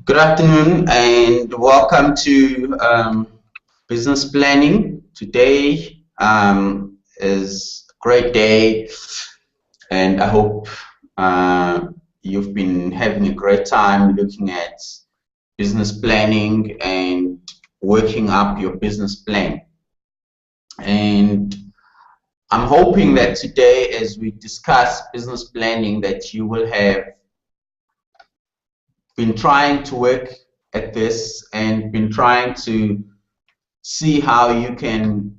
Good afternoon and welcome to business planning. Today is a great day, and I hope you've been having a great time looking at business planning and working up your business plan. And I'm hoping that today, as we discuss business planning, that you will have been trying to work at this and been trying to see how you can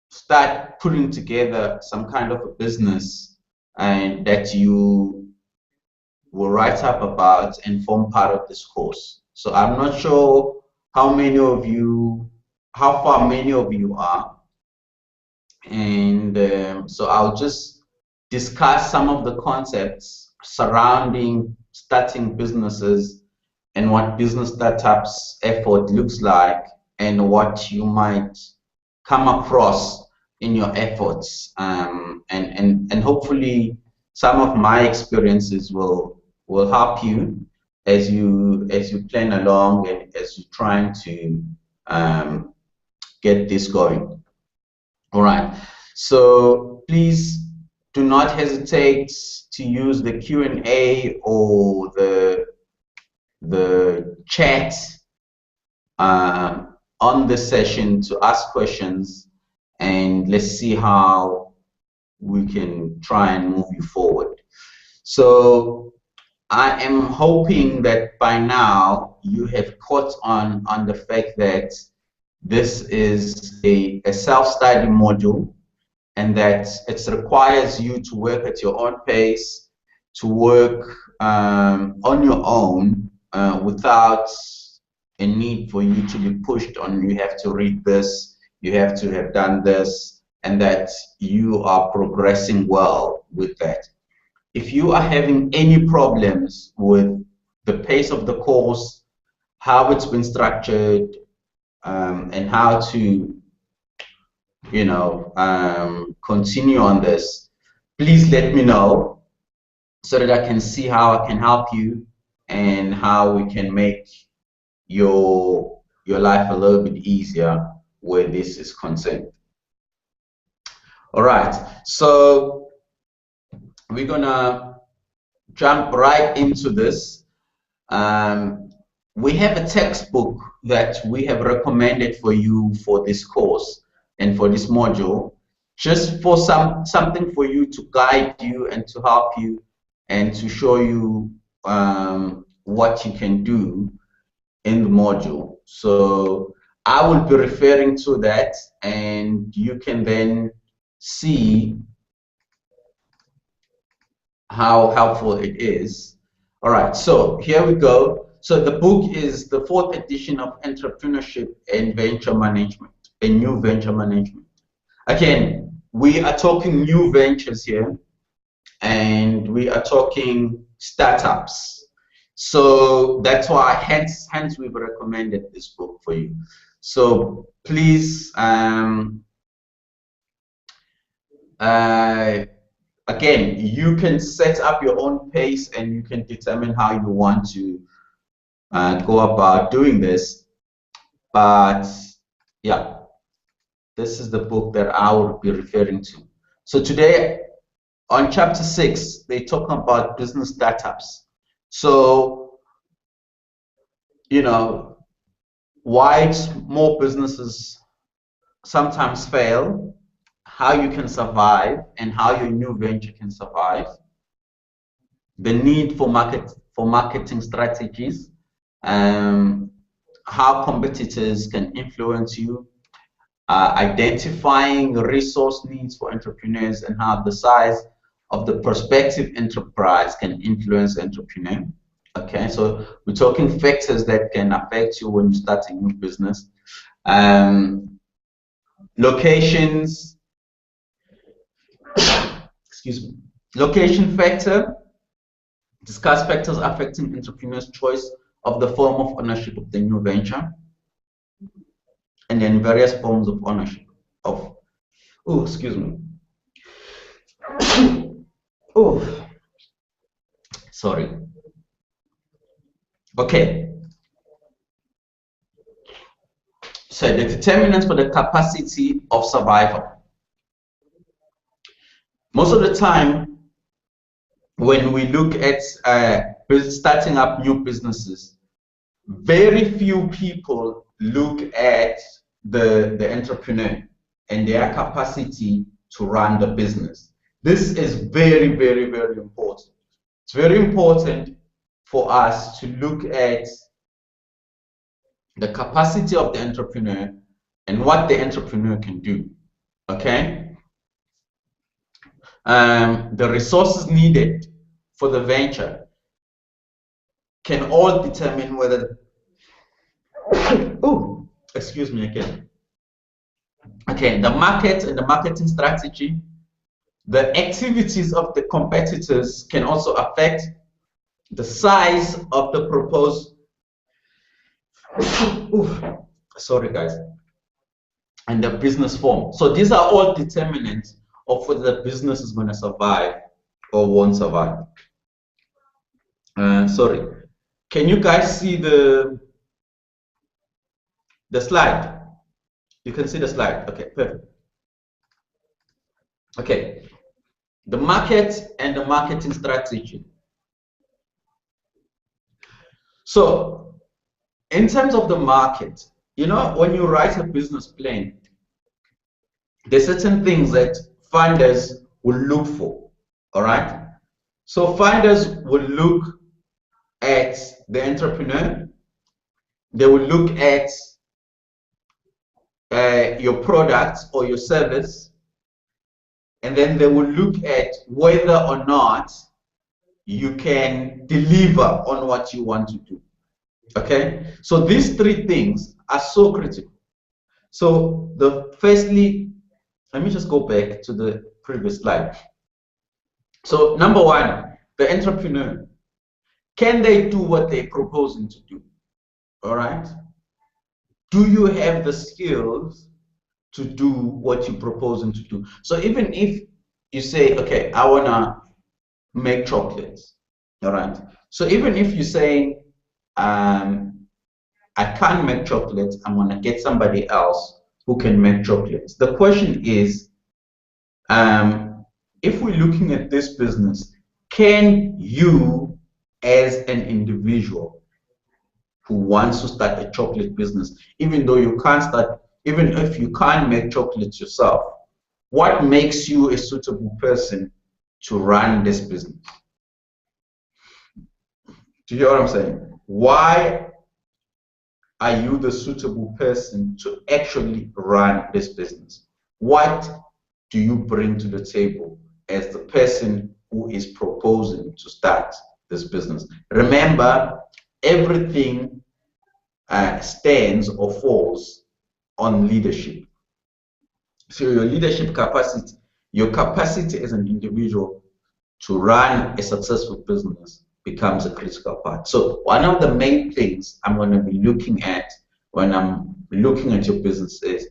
start putting together some kind of a business and that you will write up about and form part of this course. So I'm not sure how far many of you are, and so I'll just discuss some of the concepts surrounding starting businesses and what business startups effort looks like and what you might come across in your efforts, and hopefully some of my experiences will help you as you plan along and as you're trying to get this going. All right, so please do not hesitate to use the Q&A or the chat on the session to ask questions, and let's see how we can try and move you forward. So I am hoping that by now you have caught on the fact that this is a self-study module, and that it requires you to work at your own pace, to work on your own without a need for you to be pushed on. You have to read this, you have to have done this, and that you are progressing well with that. If you are having any problems with the pace of the course, how it's been structured, and how to continue on this, please let me know so that I can see how I can help you and how we can make your life a little bit easier where this is concerned. All right, so we're gonna jump right into this. We have a textbook that we have recommended for you for this course and for this module, just for something for you to guide you and to help you and to show you what you can do in the module. So I will be referring to that, and you can then see how helpful it is. All right, so here we go. So the book is the 4th edition of Entrepreneurship and Venture Management, a new venture management. Again, we are talking new ventures here, and we are talking startups. So that's why hence we've recommended this book for you. So please, again, you can set up your own pace and you can determine how you want to go about doing this. But yeah, this is the book that I will be referring to. So today on chapter 6, they talk about business startups. So, why small businesses sometimes fail, how you can survive, and how your new venture can survive, the need for marketing strategies, how competitors can influence you, identifying resource needs for entrepreneurs, and how the size of the prospective enterprise can influence the entrepreneur. Okay, so we're talking factors that can affect you when you start a new business. Locations, excuse me, location factor, discuss factors affecting entrepreneurs' choice of the form of ownership of the new venture, and then various forms of ownership of, oh, excuse me. Oh, sorry. Okay. So the determinants for the capacity of survival. Most of the time, when we look at starting up new businesses, very few people look at the entrepreneur and their capacity to run the business. This is very, very, very important. It's very important for us to look at the capacity of the entrepreneur and what the entrepreneur can do. Okay? The resources needed for the venture can all determine whether oh, excuse me again. Okay, the market and the marketing strategy, the activities of the competitors can also affect the size of the proposed sorry guys, and the business form. So these are all determinants of whether the business is going to survive or won't survive. Sorry, can you guys see the slide? You can see the slide. Okay, perfect. Okay, the market and the marketing strategy. So in terms of the market, you know, when you write a business plan, there's certain things that funders will look for. All right. So funders will look at the entrepreneur. They will look at your product or your service, and then they will look at whether or not you can deliver on what you want to do. Okay, so these three things are so critical. So firstly, let me just go back to the previous slide. So number one, the entrepreneur, can they do what they're proposing to do? All right. Do you have the skills to do what you're proposing to do? So even if you say, okay, I wanna make chocolates, all right. So even if you say, I can't make chocolates, I'm gonna get somebody else who can make chocolates. The question is, if we're looking at this business, can you as an individual who wants to start a chocolate business, even though you can't start, even if you can't make chocolates yourself, what makes you a suitable person to run this business? Do you hear what I'm saying? Why are you the suitable person to actually run this business? What do you bring to the table as the person who is proposing to start this business? Remember, everything stands or falls on leadership. So your leadership capacity, your capacity as an individual to run a successful business becomes a critical part. So one of the main things I'm going to be looking at when I'm looking at your business is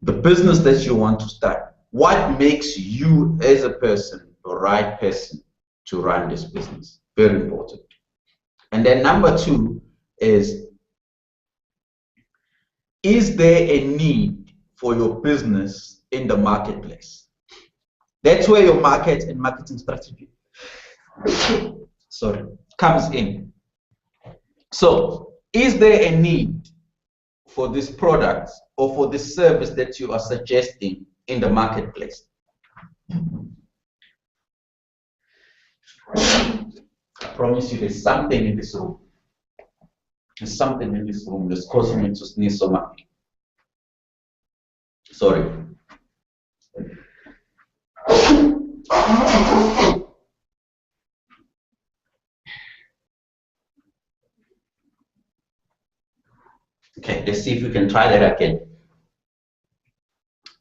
the business that you want to start. What makes you as a person the right person to run this business? Very important. And then number two is there a need for your business in the marketplace? That's where your market and marketing strategy comes in. So is there a need for this product or for this service that you are suggesting in the marketplace? I promise you there's something in this room. There's something in this room that's causing me to sneeze so much. Sorry. Okay, let's see if we can try that again.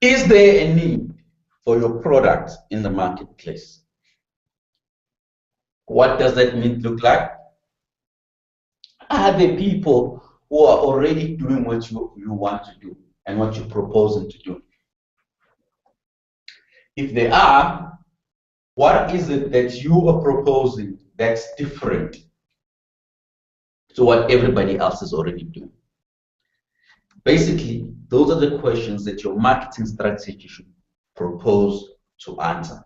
Is there a need for your product in the marketplace? What does that need look like? Are there people who are already doing what you want to do and what you're proposing to do? If they are, what is it that you are proposing that's different to what everybody else is already doing? Basically, those are the questions that your marketing strategy should propose to answer.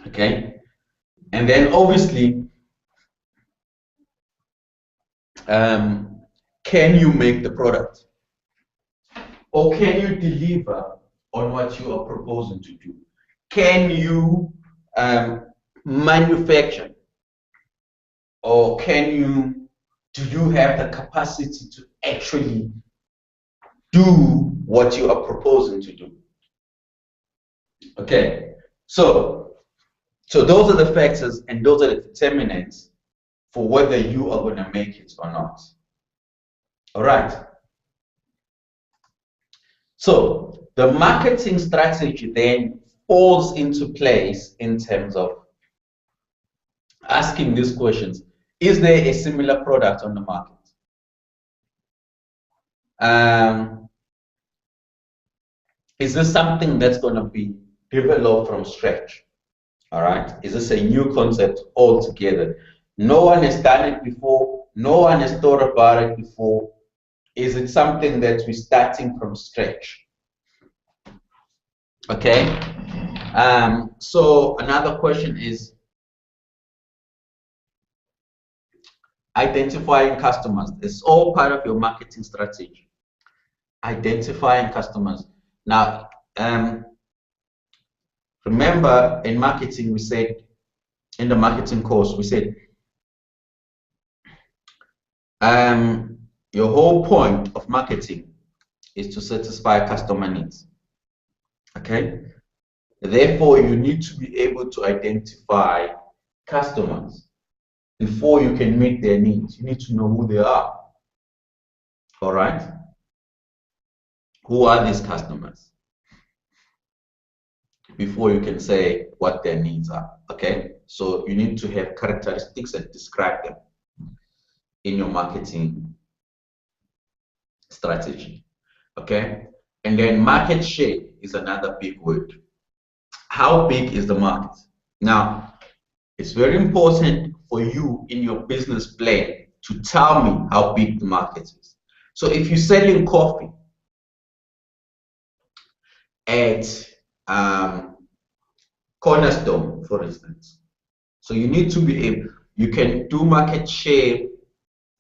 Okay? And then obviously, can you make the product? Or can you deliver on what you are proposing to do? Can you manufacture? Or do you have the capacity to actually do what you are proposing to do? Okay, so those are the factors and those are the determinants for whether you are going to make it or not. All right. So the marketing strategy then falls into place in terms of asking these questions. Is there a similar product on the market? Is this something that's going to be developed from scratch? All right. Is this a new concept altogether? No one has done it before. No one has thought about it before. Is it something that we're starting from scratch? Okay. So another question is identifying customers. It's all part of your marketing strategy. Identifying customers. Now, remember in marketing, we said, in the marketing course, we said, your whole point of marketing is to satisfy customer needs. Okay? Therefore, you need to be able to identify customers before you can meet their needs. You need to know who they are. All right? Who are these customers? Before you can say what their needs are. Okay? So you need to have characteristics and describe them in your marketing strategy. Okay? And then market share is another big word. How big is the market? Now, it's very important for you in your business plan to tell me how big the market is. So if you're selling coffee at Cornerstone, for instance, so you need to be able, you can do market share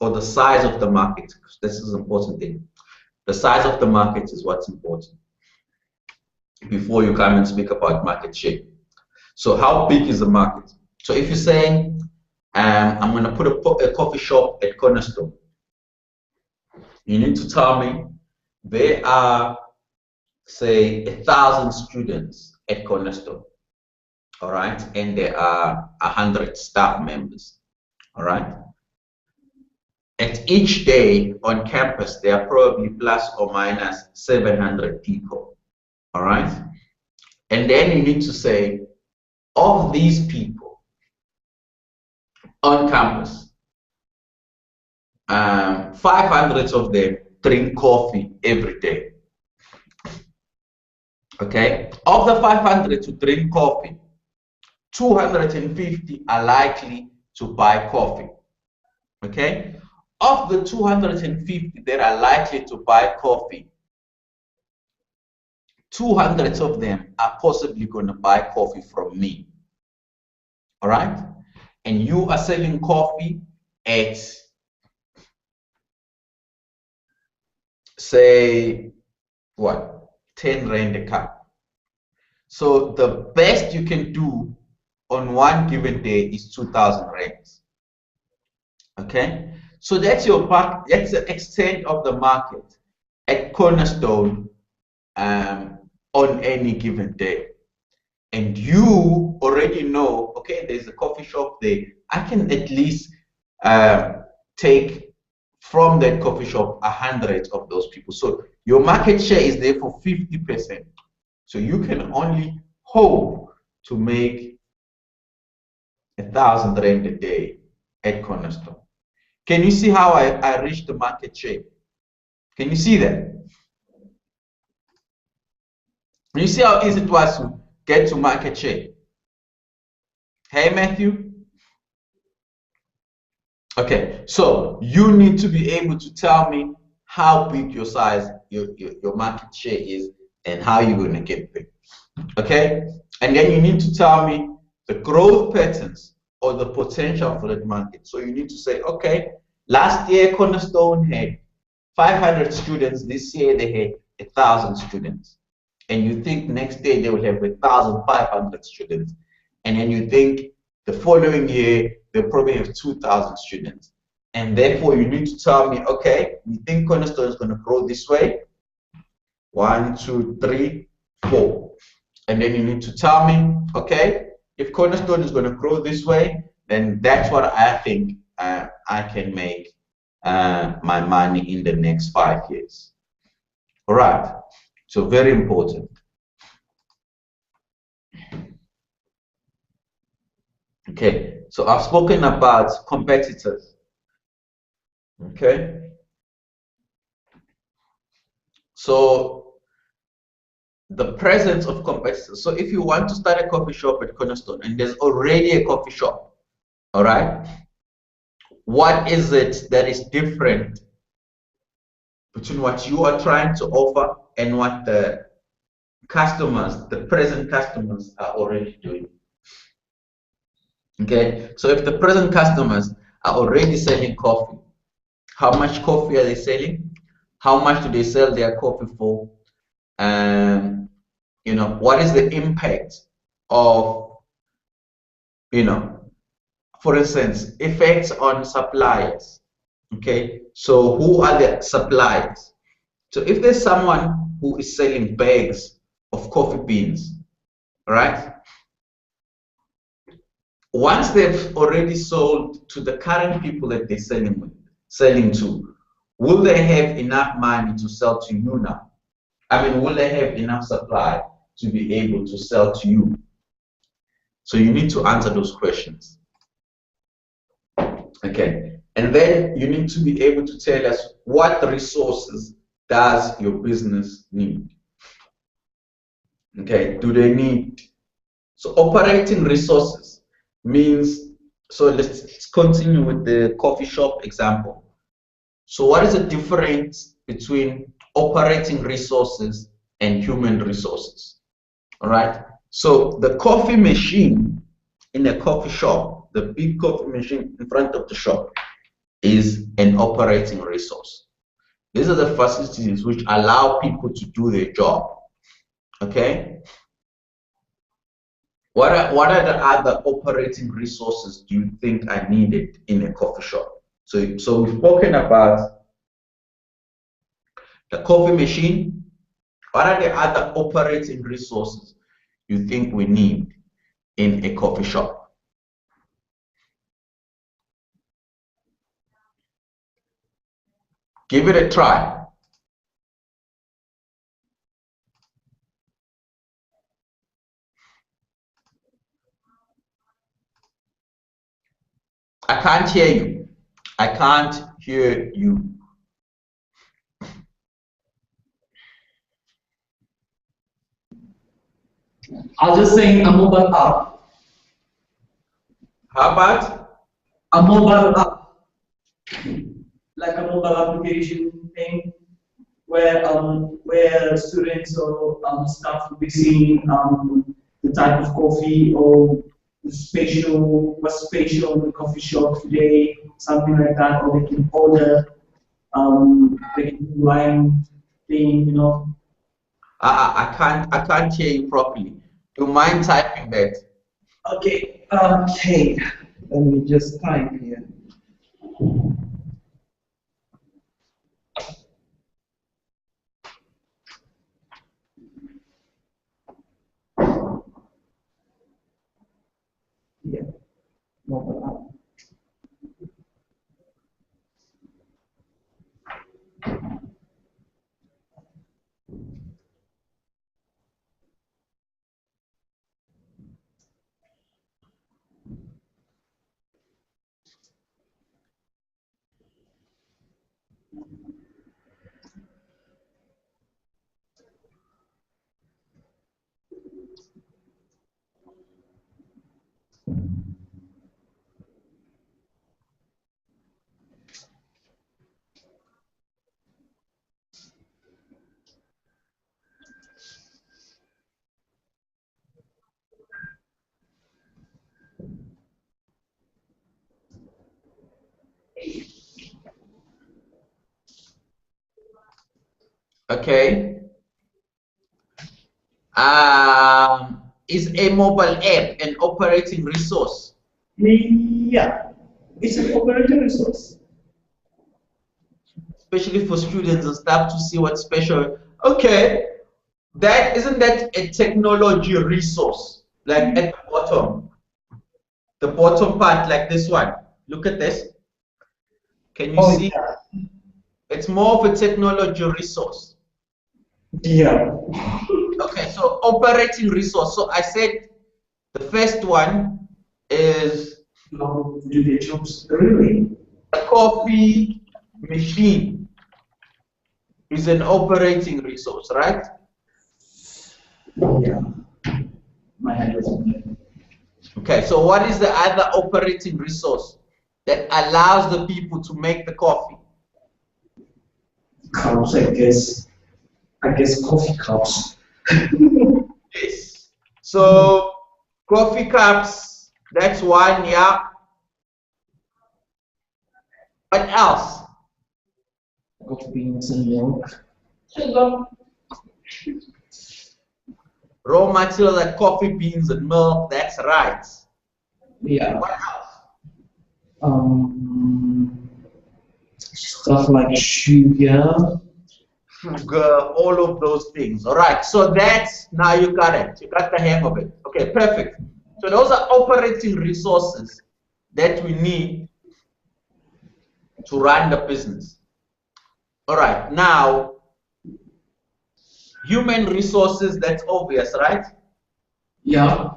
or the size of the market. This is an important thing. The size of the market is what's important before you come and speak about market share. So how big is the market? So if you're saying, I'm going to put a coffee shop at Cornerstone, you need to tell me there are, say, 1,000 students at Cornerstone, all right? And there are 100 staff members, all right? At each day on campus, there are probably plus or minus 700 people, all right? And then you need to say, of these people on campus, 500 of them drink coffee every day. Okay, of the 500 to drink coffee, 250 are likely to buy coffee. Okay, of the 250 that are likely to buy coffee, 200 of them are possibly going to buy coffee from me. All right, and you are selling coffee at, say, what, 10 Rand a cup. So the best you can do on one given day is 2,000 Rands. Okay, so that's your part, that's the extent of the market at Cornerstone on any given day. And you already know, okay, there's a coffee shop there. I can at least take from that coffee shop 100 of those people. So your market share is there for 50%. So you can only hope to make 1,000 Rand a day at Cornerstone. Can you see how I reached the market share? Can you see that? You see how easy it was to get to market share? Hey, Matthew? Okay, so you need to be able to tell me how big your size, your market share is, and how you're going to get big. Okay, and then you need to tell me the growth patterns or the potential for that market. So you need to say, okay, last year Cornerstone had 500 students. This year they had 1,000 students, and you think next year they will have 1,500 students, and then you think the following year they'll probably have 2,000 students, and therefore you need to tell me, okay, we think Cornerstone is going to grow this way, 1, 2, 3, 4, and then you need to tell me, okay, if Cornerstone is going to grow this way, then that's what I think I can make my money in the next 5 years. All right, so very important. Okay, so I've spoken about competitors. Okay, so the presence of competitors. So if you want to start a coffee shop at Cornerstone and there's already a coffee shop, all right, what is it that is different between what you are trying to offer and what the customers, the present customers, are already doing? Okay, so if the present customers are already selling coffee, how much coffee are they selling? How much do they sell their coffee for? And what is the impact of, for instance, effects on suppliers? Okay, so who are the suppliers? So if there's someone who is selling bags of coffee beans, right? Once they've already sold to the current people that they're selling to, will they have enough money to sell to you now? I mean, will they have enough supply to be able to sell to you? So you need to answer those questions. Okay, and then you need to be able to tell us what resources does your business need? Okay, do they need? So operating resources means, so let's continue with the coffee shop example. So what is the difference between operating resources and human resources? All right, so the coffee machine in a coffee shop, the big coffee machine in front of the shop, is an operating resource. These are the facilities which allow people to do their job. Okay, what are the other operating resources do you think are needed in a coffee shop? So we've spoken about the coffee machine. What are the other operating resources you think we need in a coffee shop? Give it a try. I can't hear you. I can't hear you. I was just saying a mobile app. How about A mobile app, like a mobile application thing, where students or staff will be seeing the type of coffee or what's special in the coffee shop today, something like that, or they can order, they can do line thing, I can't hear you properly. Do you mind typing that? Okay, let me just type here. Yeah, mobile app. Okay. Is a mobile app an operating resource? Yeah, it's an operating resource. Especially for students and stuff to see what's special. Okay, that isn't that a technology resource? Like at the bottom part, like this one. Look at this. Can you Oh see? yeah. It's more of a technology resource. Yeah. Okay, so operating resource. So I said the first one is How do they choose? Really? a coffee machine is an operating resource, right? Yeah. My hand was on it. Okay, so what is the other operating resource that allows the people to make the coffee? Cups, I guess. I guess coffee cups. Yes. So coffee cups, that's one, yeah. What else? Coffee beans and milk. Sugar. Raw material like coffee beans and milk, that's right. Yeah. What else? Stuff like sugar. Sugar, all of those things. All right, so that's, now you got it. You got the hang of it. Okay, perfect. So those are operating resources that we need to run the business. All right, now, human resources, that's obvious, right? Yeah.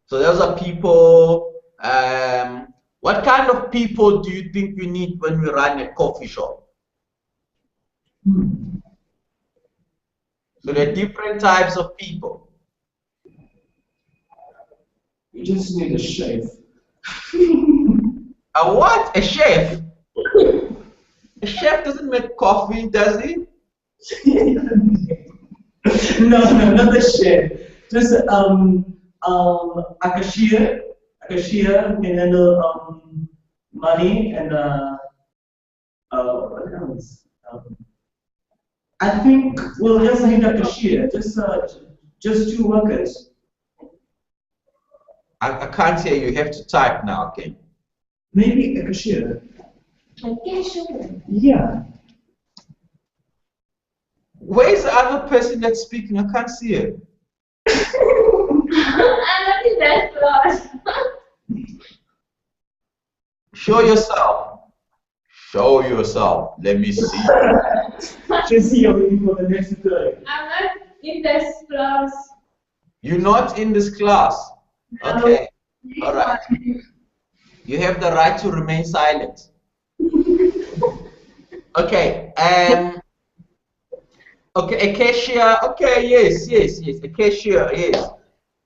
So those are people. What kind of people do you think we need when we run a coffee shop? So there are different types of people. You just need a chef. A what? A chef? A chef doesn't make coffee, does he? No, not the chef. Just a cashier. A cashier who can handle money and what else? I think we'll just need a cashier. Just two workers. I can't hear you. You have to type now, okay? Maybe a cashier. A cashier. Yeah. Where's the other person that's speaking? I can't see it. I'm not in that class. Show yourself. Show yourself. Let me see. Just here waiting for the next turn. I'm not in this class. You're not in this class. Okay. All right. You have the right to remain silent. Okay. Okay, a cashier. Okay, yes. A cashier, yes.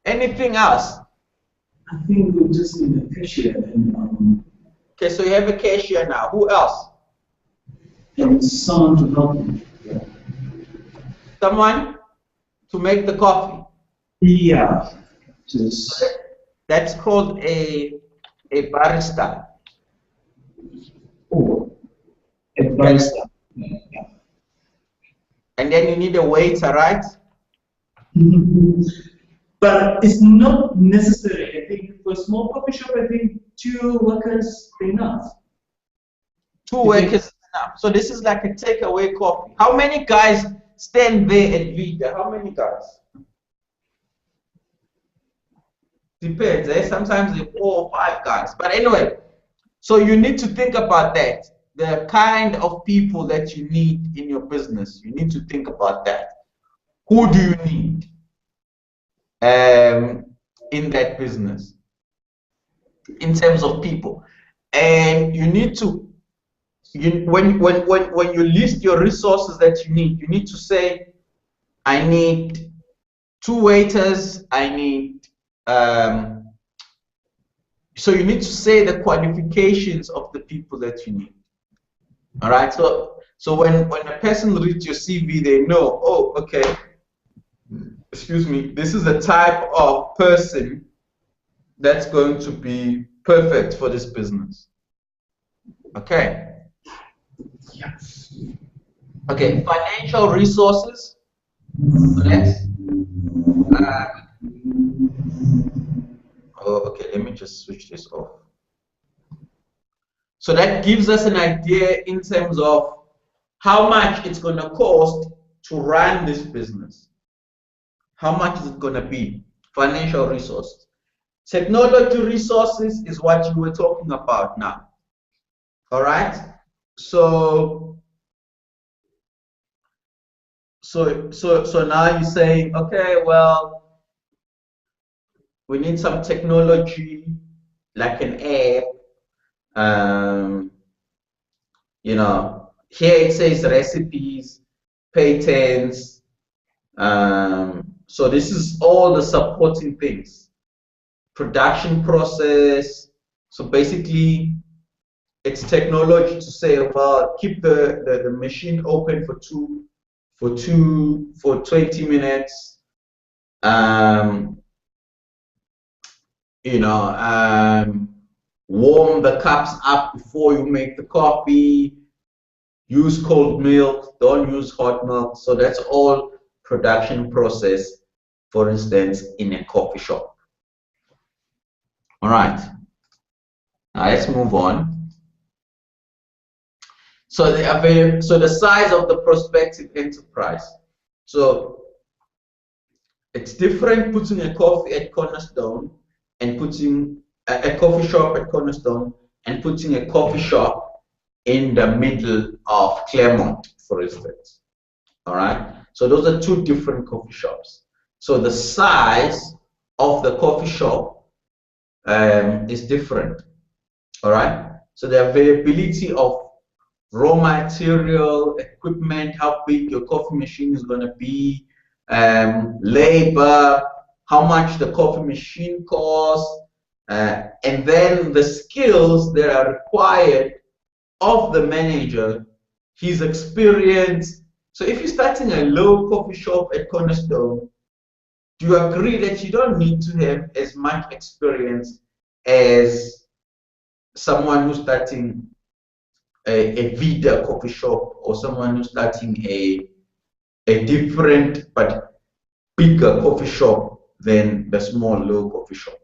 Anything else? I think we'll just need a cashier and Okay, so you have a cashier now. Who else? someone to help me. Someone to make the coffee. Yeah. Just That's called a barista. oh, a barista. Yeah. And then you need a waiter, right? But it's not necessary. I think for a small coffee shop, I think two workers enough. Two workers is enough. So this is like a takeaway coffee. How many guys stand there at Vita? How many guys? Depends, eh? Sometimes there are 4 or 5 guys. But anyway, so you need to think about that. The kind of people that you need in your business. You need to think about that. Who do you need in that business in terms of people? And you need to, when you list your resources that you need to say, I need 2 waiters, I need so you need to say the qualifications of the people that you need. All right, so when a person reads your CV, they know, oh, okay, excuse me, this is the type of person that's going to be perfect for this business. Okay. Yeah. Okay, financial resources. Let's. Uh, oh, okay. Let me just switch this off. So that gives us an idea in terms of how much it's going to cost to run this business. How much is it going to be? Financial resources. Technology resources is what you were talking about now. All right. So so now you're saying, okay, well, we need some technology like an app. Um, here it says recipes, patents. So this is all the supporting things. Production process. So basically, it's technology to say, well, keep the machine open for 20 minutes. Um, warm the cups up before you make the coffee. Use cold milk, don't use hot milk. So that's all production process, for instance, in a coffee shop. All right, now let's move on. So the size of the prospective enterprise. So it's different putting a coffee at Cornerstone and putting a coffee shop at Cornerstone and putting a coffee shop in the middle of Claremont, for instance. All right. So those are two different coffee shops. So the size of the coffee shop is different. All right. So the availability of raw material, equipment, how big your coffee machine is going to be, labor, how much the coffee machine costs, and then the skills that are required of the manager, his experience. So if you're starting a low coffee shop at Cornerstone, do you agree that you don't need to have as much experience as someone who's starting a Vida coffee shop or someone who's starting a different but bigger coffee shop than the small low coffee shop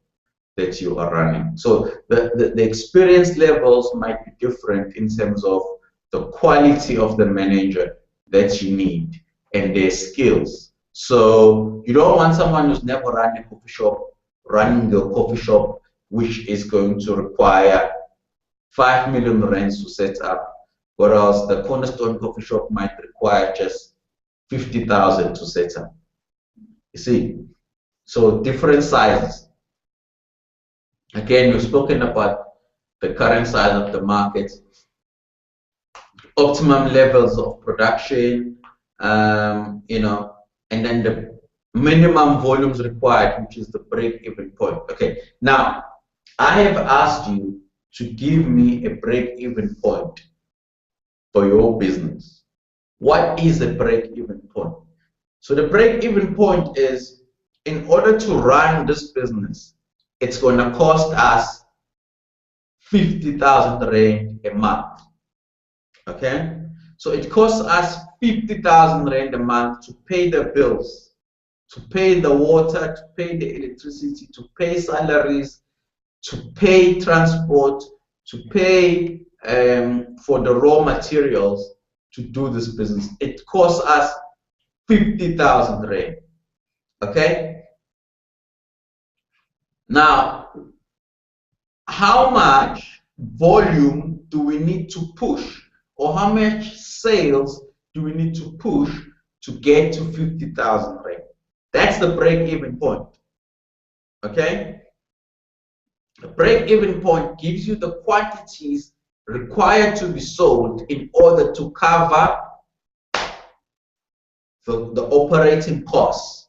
that you are running? So the experience levels might be different in terms of the quality of the manager that you need and their skills. So you don't want someone who's never run a coffee shop running the coffee shop, which is going to require 5 million rands to set up, whereas the Cornerstone coffee shop might require just 50,000 to set up. You see, so different sizes. Again, we've spoken about the current size of the market, optimum levels of production, and then the minimum volumes required, which is the break-even point. Okay, now I have asked you to give me a break-even point for your business. What is a break-even point? So the break-even point is, in order to run this business, it's going to cost us 50,000 rand a month. Okay, so it costs us 50,000 rand a month to pay the bills, to pay the water, to pay the electricity, to pay salaries, to pay transport, to pay for the raw materials to do this business. It costs us 50,000 rand. Okay. Now, how much volume do we need to push, or how much sales do we need to push to get to 50,000 rand? That's the break-even point. Okay. The break-even point gives you the quantities required to be sold in order to cover the operating costs.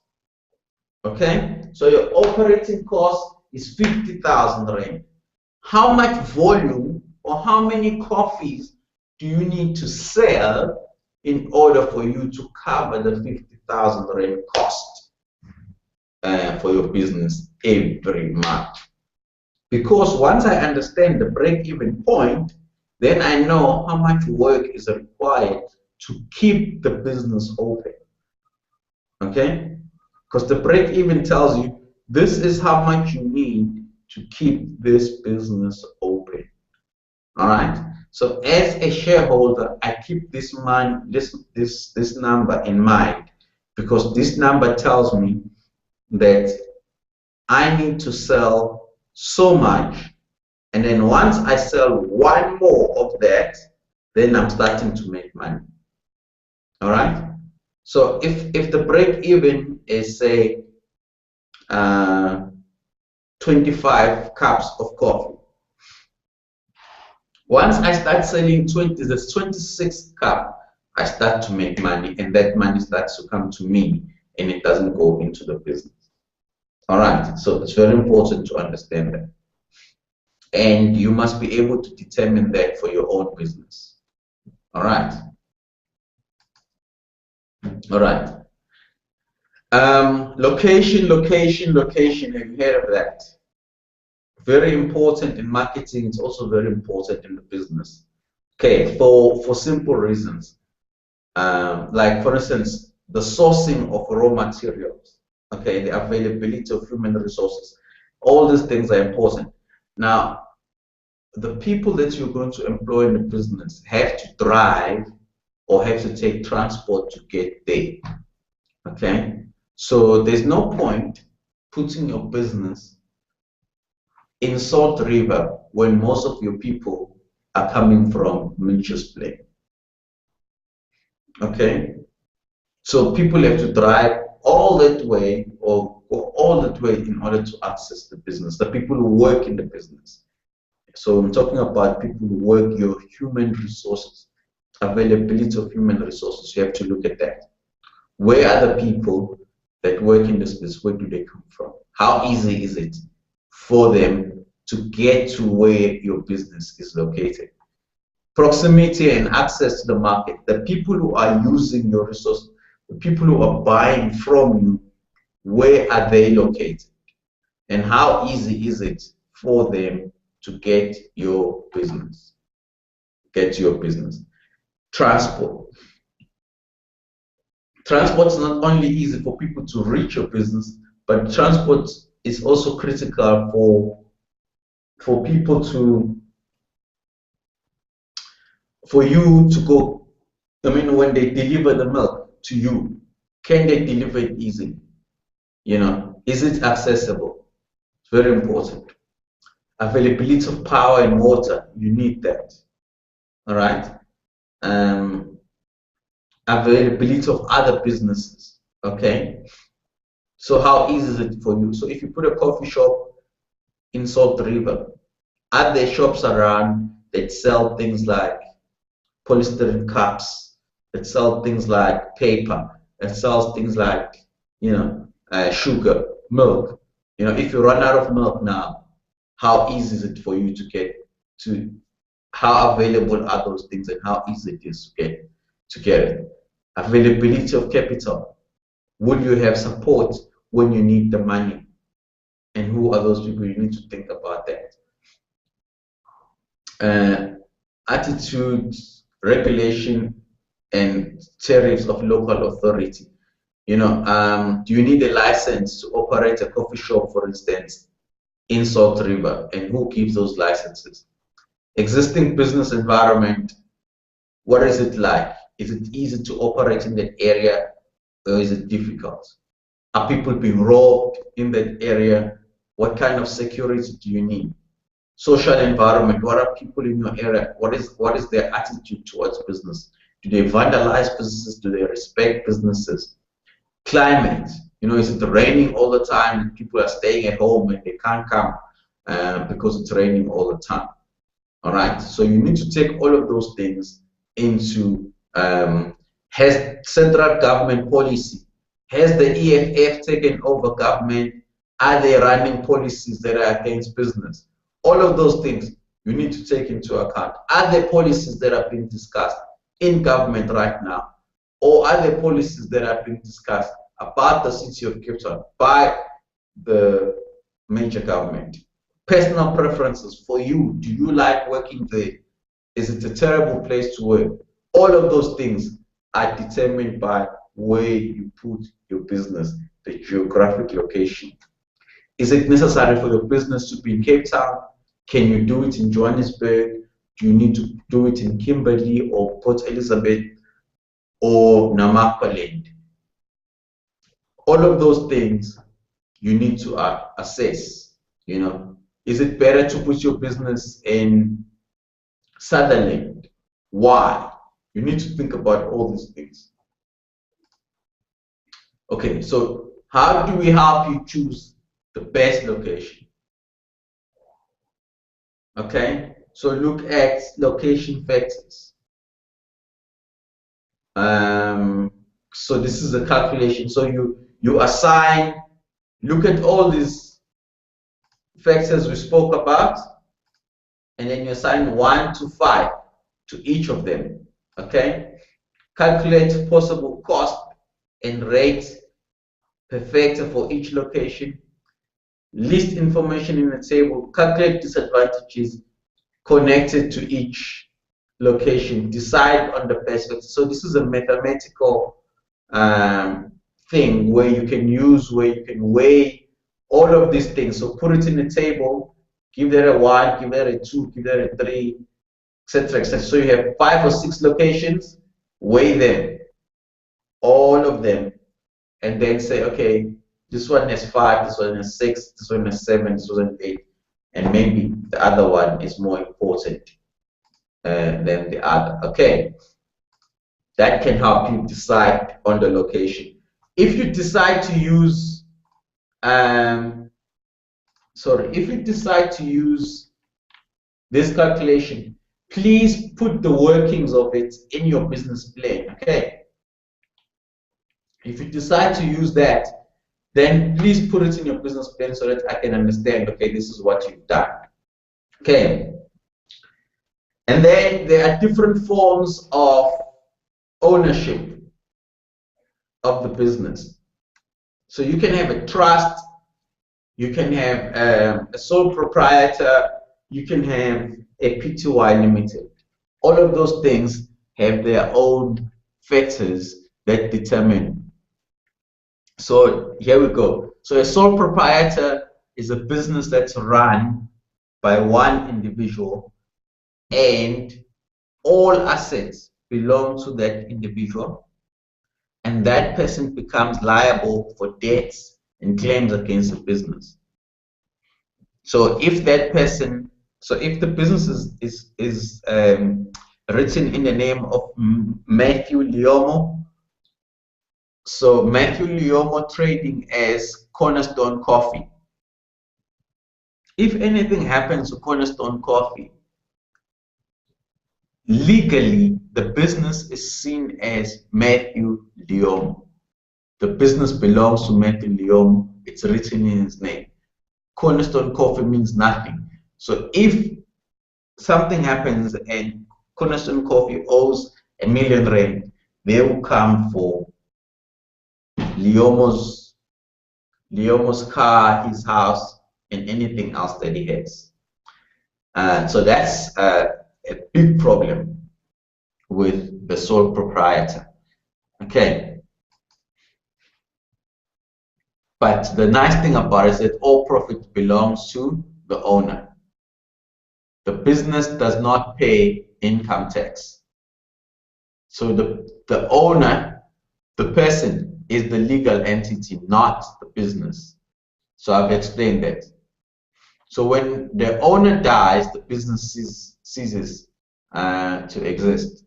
Okay, so your operating cost is 50,000 rand. How much volume or how many coffees do you need to sell in order for you to cover the 50,000 rand cost for your business every month? Because once I understand the break-even point, then I know how much work is required to keep the business open. Okay? Because the break even tells you this is how much you need to keep this business open. All right. So as a shareholder, I keep this number in mind, because this number tells me that I need to sell so much, and then once I sell one more of that, then I'm starting to make money. All right. So if the break even is, say, 25 cups of coffee, once I start selling 26 cup, I start to make money, and that money starts to come to me, and it doesn't go into the business. All right. So it's very important to understand that, and you must be able to determine that for your own business. All right. All right. Location. Have you heard of that? Very important in marketing. It's also very important in the business. Okay, for simple reasons. Like, for instance, the sourcing of raw materials. Okay, the availability of human resources. All these things are important. Now, the people that you're going to employ in the business have to drive or have to take transport to get there. Okay, so there's no point putting your business in Salt River when most of your people are coming from Mitchell's Plain. Okay, so people have to drive all that way or go all that way in order to access the business, the people who work in the business. So I'm talking about people who work, your human resources, availability of human resources. You have to look at that. Where are the people that work in this business? Where do they come from? How easy is it for them to get to where your business is located? Proximity and access to the market. The people who are using your resource, the people who are buying from you, where are they located? And how easy is it for them to get your business? Transport. Transport is not only easy for people to reach your business, but transport is also critical for people for you to go. I mean, when they deliver the milk to you, can they deliver it easily? You know, is it accessible? It's very important. Availability of power and water, you need that. All right. Availability of other businesses. Okay. So how easy is it for you? So if you put a coffee shop in Salt River, are there shops around that sell things like polystyrene cups, that sell things like paper, that sells things like, you know, sugar, milk? You know, if you run out of milk now, how easy is it for you to get to? How available are those things, and how easy it is to get it? Availability of capital. Would you have support when you need the money? And who are those people? You need to think about that. Attitude, regulation, and tariffs of local authority. You know, do you need a license to operate a coffee shop, for instance, in Salt River? And who gives those licenses? Existing business environment, what is it like? Is it easy to operate in that area, or is it difficult? Are people being robbed in that area? What kind of security do you need? Social environment, what are people in your area? What is their attitude towards business? Do they vandalize businesses? Do they respect businesses? Climate, you know, is it raining all the time and people are staying at home and they can't come because it's raining all the time? All right, so you need to take all of those things into, has central government policy, has the EFF taken over government? Are they running policies that are against business? All of those things you need to take into account. Are there policies that are being discussed in government right now? Or are there policies that are being discussed about the city of Cape Town by the major government? Personal preferences for you. Do you like working there? Is it a terrible place to work? All of those things are determined by where you put your business, the geographic location. Is it necessary for your business to be in Cape Town? Can you do it in Johannesburg? Do you need to do it in Kimberley or Port Elizabeth or Namaqualand? All of those things you need to assess. You know, is it better to put your business in Sutherland? Why? You need to think about all these things. Okay, so how do we help you choose the best location? Okay, so look at location factors. So this is a calculation. So you assign, look at all these factors we spoke about, and then you assign 1 to 5 to each of them. Okay, calculate possible cost and rate per factor for each location. List information in a table. Calculate disadvantages connected to each location. Decide on the best factor. So this is a mathematical thing where you can use, where you can weigh all of these things. So put it in a table. Give that a 1, give that a 2, give that a 3, etc., etc. So you have 5 or 6 locations. Weigh them, all of them, and then say, okay, this one has 5, this one has 6, this one has 7, this one has 8, and maybe the other one is more important than the other. Okay, that can help you decide on the location. If you decide to use, if you decide to use this calculation, please put the workings of it in your business plan. Okay. If you decide to use that, then please put it in your business plan so that I can understand, okay, this is what you've done. Okay. And then there are different forms of ownership of the business. So you can have a trust, you can have a sole proprietor, you can have a PTY limited. All of those things have their own factors that determine. So here we go. So a sole proprietor is a business that's run by one individual and all assets belong to that individual, and that person becomes liable for debts and claims against the business. So if that person, so if the business is written in the name of Matthew Liomo, so Matthew Liomo trading as Cornerstone Coffee. If anything happens to Cornerstone Coffee, legally the business is seen as Matthew Liomo. The business belongs to Matthew Liomo. It's written in his name. Cornerstone Coffee means nothing. So if something happens and Cornerstone Coffee owes R1 million, they will come for Liomo's car, his house, and anything else that he has. So that's a big problem with the sole proprietor. Okay. But the nice thing about it is that all profit belongs to the owner. The business does not pay income tax. So the owner, the person, is the legal entity, not the business. So I've explained that. So when the owner dies, the business ceases to exist.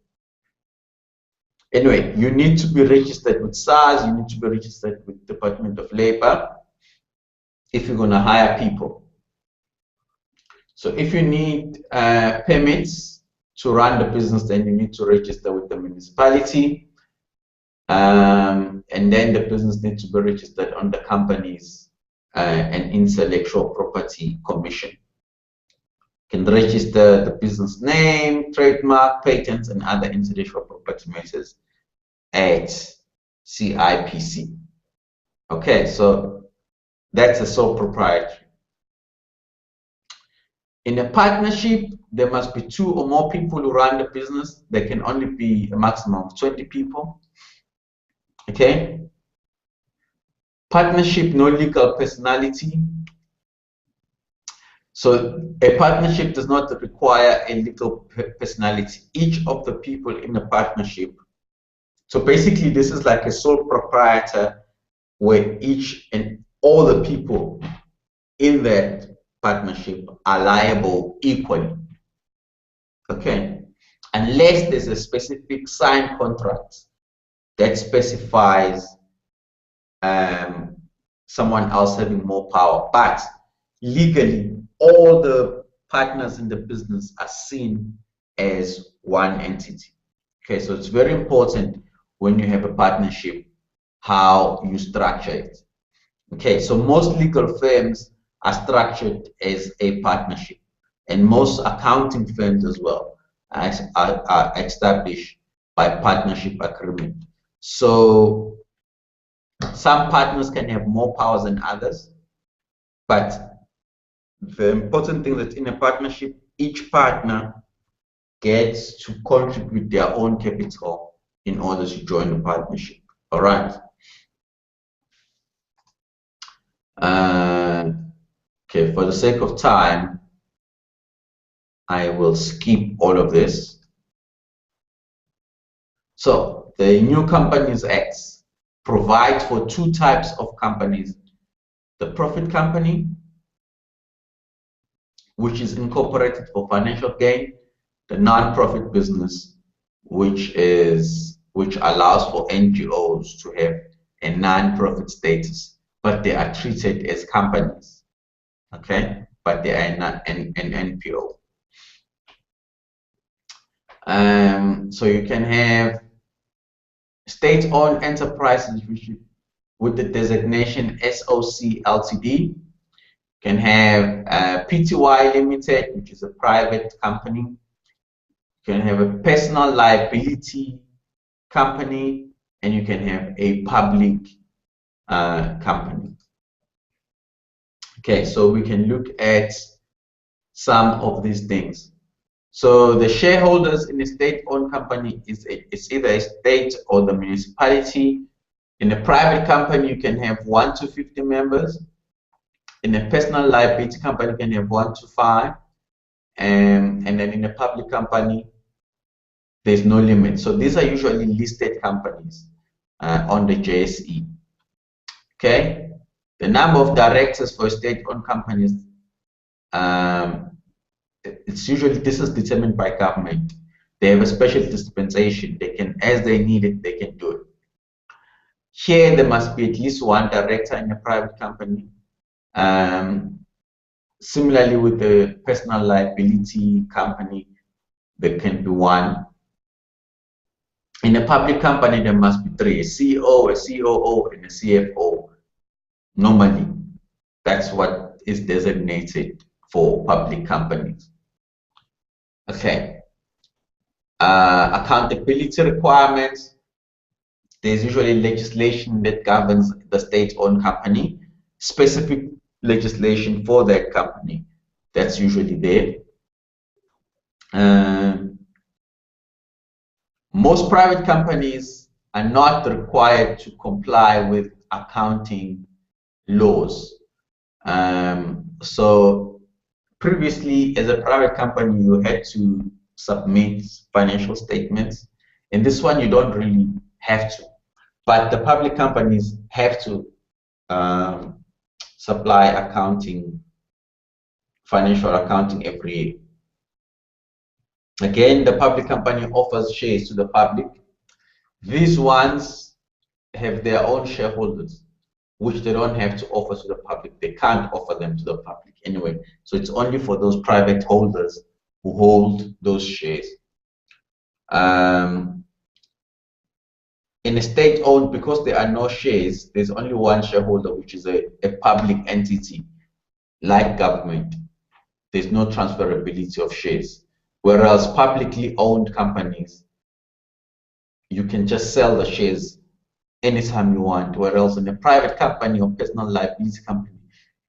Anyway, you need to be registered with SARS, you need to be registered with Department of Labor if you're going to hire people. So if you need permits to run the business, then you need to register with the municipality. And then the business needs to be registered on the company's and Intellectual Property Commission. You can register the business name, trademark, patents, and other intellectual property matters at CIPC. Okay, so that's a sole proprietor. In a partnership, there must be 2 or more people who run the business. There can only be a maximum of 20 people. Okay. Partnership, no legal personality. So a partnership does not require a legal personality. Each of the people in the partnership. So basically, this is like a sole proprietor where each and all the people in that partnership are liable equally. Okay, unless there's a specific signed contract that specifies someone else having more power, but legally all the partners in the business are seen as one entity. Okay, so it's very important when you have a partnership how you structure it. Okay, so most legal firms are structured as a partnership, and most accounting firms as well are established by partnership agreement. So some partners can have more powers than others, but the important thing that in a partnership, each partner gets to contribute their own capital in order to join the partnership. All right. Okay, for the sake of time, I will skip all of this. So the New Companies Act provides for 2 types of companies: the profit company, which is incorporated for financial gain; the non-profit business, which allows for NGOs to have a non-profit status, but they are treated as companies. Okay, but they are not an NPO. So you can have state-owned enterprises with the designation SOC Ltd. Can have PTY Limited, which is a private company. You can have a personal liability company, and you can have a public company. Okay, so we can look at some of these things. So the shareholders in a state-owned company is either a state or the municipality. In a private company, you can have 1 to 50 members. In a personal liability company, you can have 1 to 5. And then in a public company, there's no limit. So these are usually listed companies on the JSE. Okay, the number of directors for state-owned companies, this is determined by government. They have a special dispensation. They can, as they need it, they can do it. Here, there must be at least 1 director in a private company. Similarly, with the personal liability company, there can be 1. In a public company, there must be 3: a CEO, a COO, and a CFO. Normally, that's what is designated for public companies. Okay. Accountability requirements. There's usually legislation that governs the state-owned company, specific legislation for that company. That's usually there. Most private companies are not required to comply with accounting laws. So previously, as a private company, you had to submit financial statements. In this one, you don't really have to. But the public companies have to supply accounting, financial accounting every year. Again, the public company offers shares to the public. These ones have their own shareholders, which they don't have to offer to the public. They can't offer them to the public anyway. So it's only for those private holders who hold those shares. In a state-owned, because there are no shares, there's only 1 shareholder, which is a public entity, like government. There's no transferability of shares. Whereas publicly owned companies, you can just sell the shares anytime you want, whereas in a private company or personal liability company,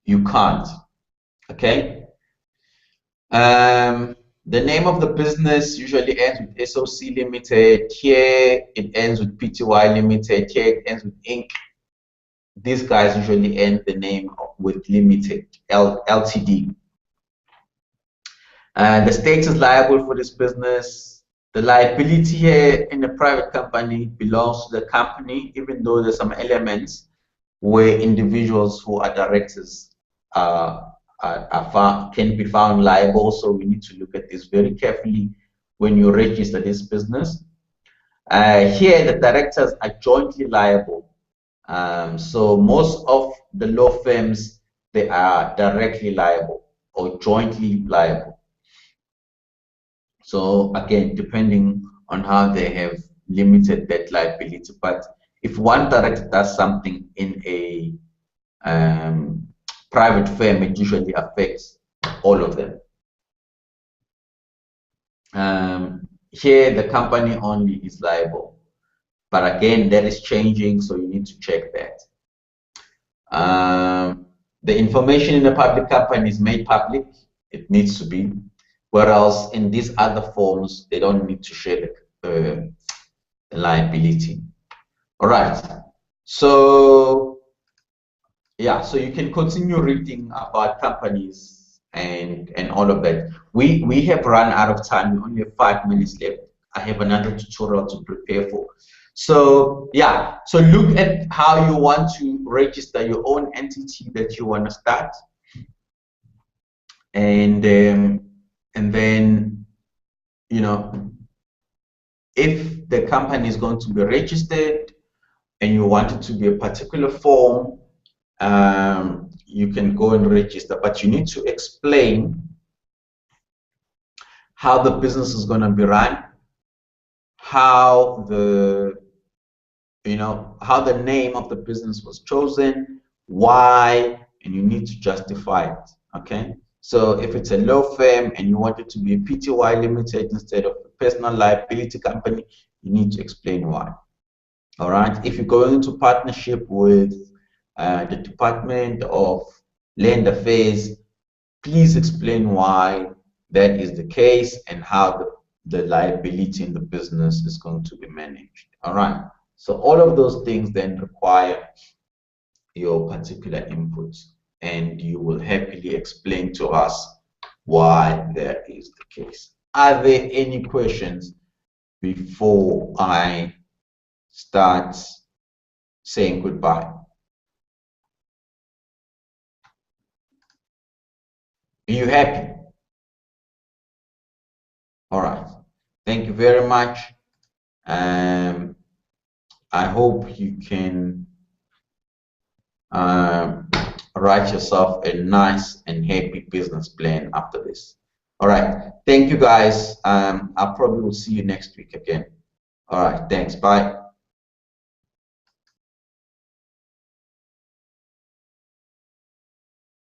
you can't. Okay? The name of the business usually ends with SOC Limited. Here it ends with Pty Limited. Here it ends with Inc. These guys usually end the name with Limited, Ltd. The state is liable for this business. The liability here in a private company belongs to the company, even though there's some elements where individuals who are directors can be found liable. So we need to look at this very carefully when you register this business. Here, the directors are jointly liable. So most of the law firms, they are directly liable or jointly liable. So again, depending on how they have limited that liability, but if one director does something in a private firm, it usually affects all of them. Here, the company only is liable, but again, that is changing, so you need to check that. The information in the public company is made public. It needs to be. Whereas in these other forms, they don't need to share the liability. All right. So, yeah, so you can continue reading about companies and all of that. We have run out of time. We only have 5 minutes left. I have another tutorial to prepare for. So, yeah, so look at how you want to register your own entity that you want to start. And then, you know, if the company is going to be registered and you want it to be a particular form, you can go and register, but you need to explain how the business is going to be run, how the name of the business was chosen, why, and you need to justify it. Okay. So if it's a law firm and you want it to be a Pty Limited instead of a personal liability company, you need to explain why. All right. If you're going into partnership with the Department of Land Affairs, please explain why that is the case and how the liability in the business is going to be managed. All right. So all of those things then require your particular inputs, and you will happily explain to us why that is the case. Are there any questions before I start saying goodbye? Are you happy? All right. Thank you very much. I hope you can write yourself a nice and happy business plan after this. All right. Thank you, guys. I probably will see you next week again. All right. Thanks. Bye.